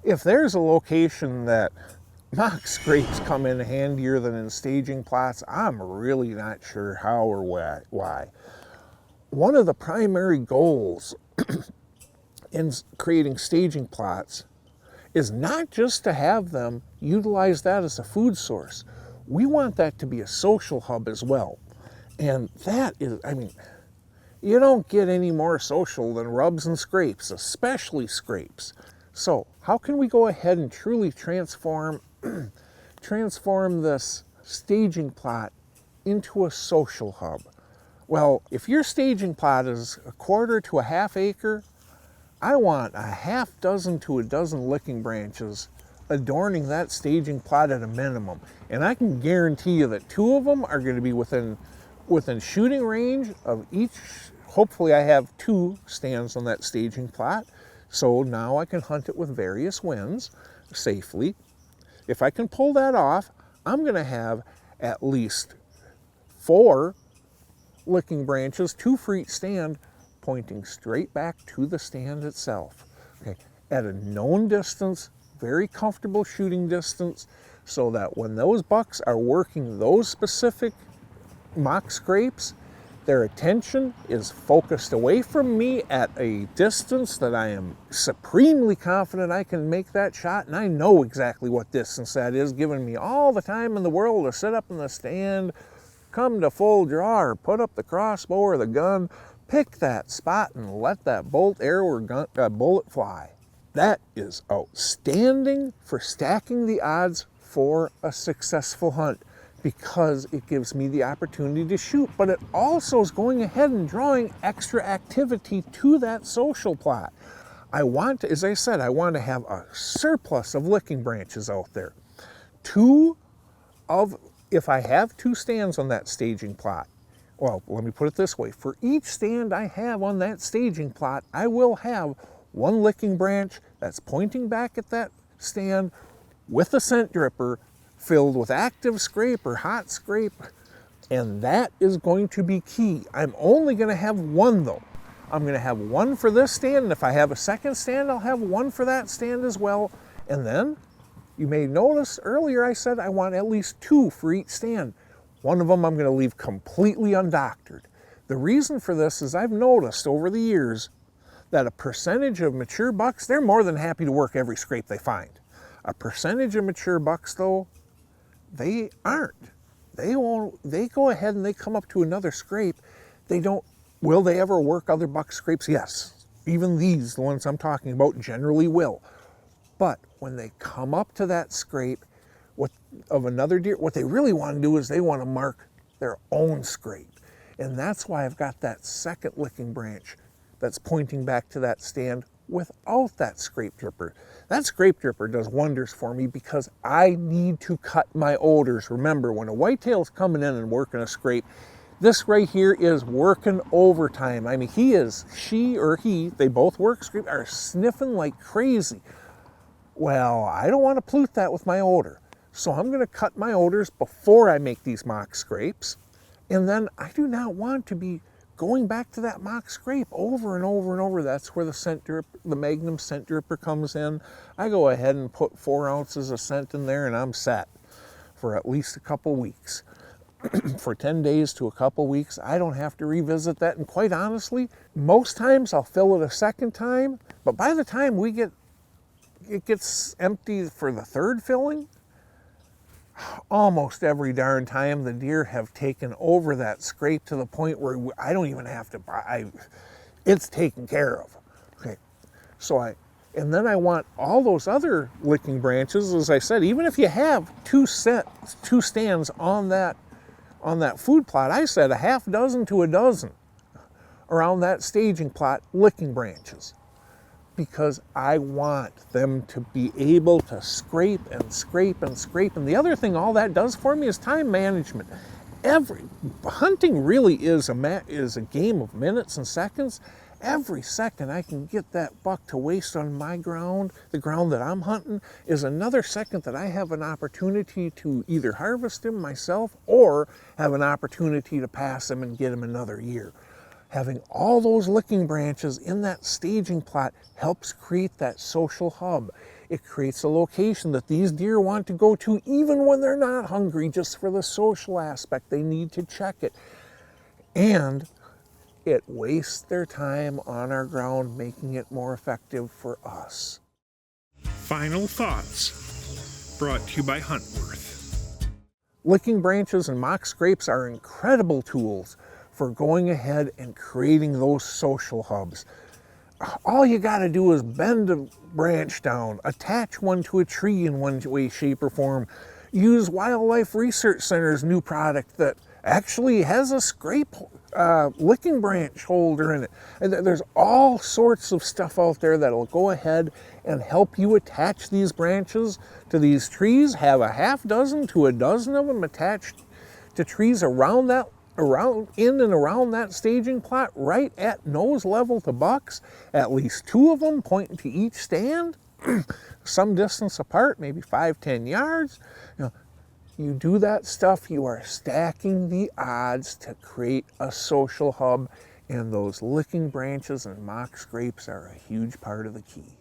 if there's a location that mock scrapes come in handier than in staging plots, I'm really not sure how or why. One of the primary goals in creating staging plots is not just to have them utilize that as a food source. We want that to be a social hub as well. And that is, I mean, you don't get any more social than rubs and scrapes, especially scrapes. So how can we go ahead and truly transform this staging plot into a social hub? Well, if your staging plot is 1/4 to a 1/2 acre, I want a 6 to a dozen licking branches adorning that staging plot at a minimum. And I can guarantee you that 2 of them are going to be within shooting range of each. Hopefully I have 2 stands on that staging plot, so now I can hunt it with various winds safely. If I can pull that off, I'm going to have at least 4 licking branches, 2 for each stand, pointing straight back to the stand itself. Okay, at a known distance, very comfortable shooting distance, so that when those bucks are working those specific mock scrapes, their attention is focused away from me at a distance that I am supremely confident I can make that shot, and I know exactly what distance that is, giving me all the time in the world to sit up in the stand, come to full draw, or put up the crossbow or the gun, pick that spot and let that bolt, arrow, or bullet fly. That is outstanding for stacking the odds for a successful hunt, because it gives me the opportunity to shoot, but it also is going ahead and drawing extra activity to that social plot. I want to, as I said, I want to have a surplus of licking branches out there. If I have 2 stands on that staging plot, well, let me put it this way. For each stand I have on that staging plot, I will have 1 licking branch that's pointing back at that stand with a scent dripper filled with active scrape or hot scrape, and that is going to be key. I'm only going to have 1 though. I'm going to have 1 for this stand, and if I have a second stand, I'll have 1 for that stand as well. And then, you may notice earlier I said I want at least 2 for each stand. 1 of them I'm going to leave completely undoctored. The reason for this is I've noticed over the years that a percentage of mature bucks, they're more than happy to work every scrape they find. A percentage of mature bucks though, they aren't. They won't. They go ahead and they come up to another scrape. They don't. Will they ever work other buck scrapes? Yes. Even these, the ones I'm talking about, generally will. But when they come up to that scrape of another deer, what they really want to do is they want to mark their own scrape. And that's why I've got that second licking branch that's pointing back to that stand without that scrape dripper. That scrape dripper does wonders for me because I need to cut my odors. Remember, when a whitetail's coming in and working a scrape, this right here is working overtime. I mean, she or he, they both work scrape, are sniffing like crazy. Well, I don't want to pollute that with my odor. So I'm going to cut my odors before I make these mock scrapes. And then I do not want to be going back to that mock scrape over and over and over. That's where the Magnum scent dripper comes in. I go ahead and put 4 ounces of scent in there and I'm set for at least a couple weeks. For 10 days to a couple weeks, I don't have to revisit that. And quite honestly, most times I'll fill it a second time, but by the time it gets empty for the 3rd filling, almost every darn time the deer have taken over that scrape to the point where I don't even have to buy, it's taken care of. Okay, and then I want all those other licking branches, as I said, even if you have 2 stands on that food plot, I said a 6 to a dozen around that staging plot licking branches, because I want them to be able to scrape and scrape and scrape. And the other thing all that does for me is time management. Hunting really is a game of minutes and seconds. Every second I can get that buck to waste on my ground, the ground that I'm hunting, is another second that I have an opportunity to either harvest him myself or have an opportunity to pass him and get him another year. Having all those licking branches in that staging plot helps create that social hub. It creates a location that these deer want to go to even when they're not hungry, just for the social aspect. They need to check it. And it wastes their time on our ground, making it more effective for us. Final thoughts, brought to you by Huntworth. Licking branches and mock scrapes are incredible tools for going ahead and creating those social hubs. All you got to do is bend a branch down, attach one to a tree in one way, shape, or form. Use Wildlife Research Center's new product that actually has a scrape licking branch holder in it. And there's all sorts of stuff out there that'll go ahead and help you attach these branches to these trees. Have a half dozen to a dozen of them attached to trees around in and around that staging plot, right at nose level to bucks. At least 2 of them pointing to each stand, some distance apart, maybe 5-10 yards. You do that stuff, you are stacking the odds to create a social hub, and those licking branches and mock scrapes are a huge part of the key.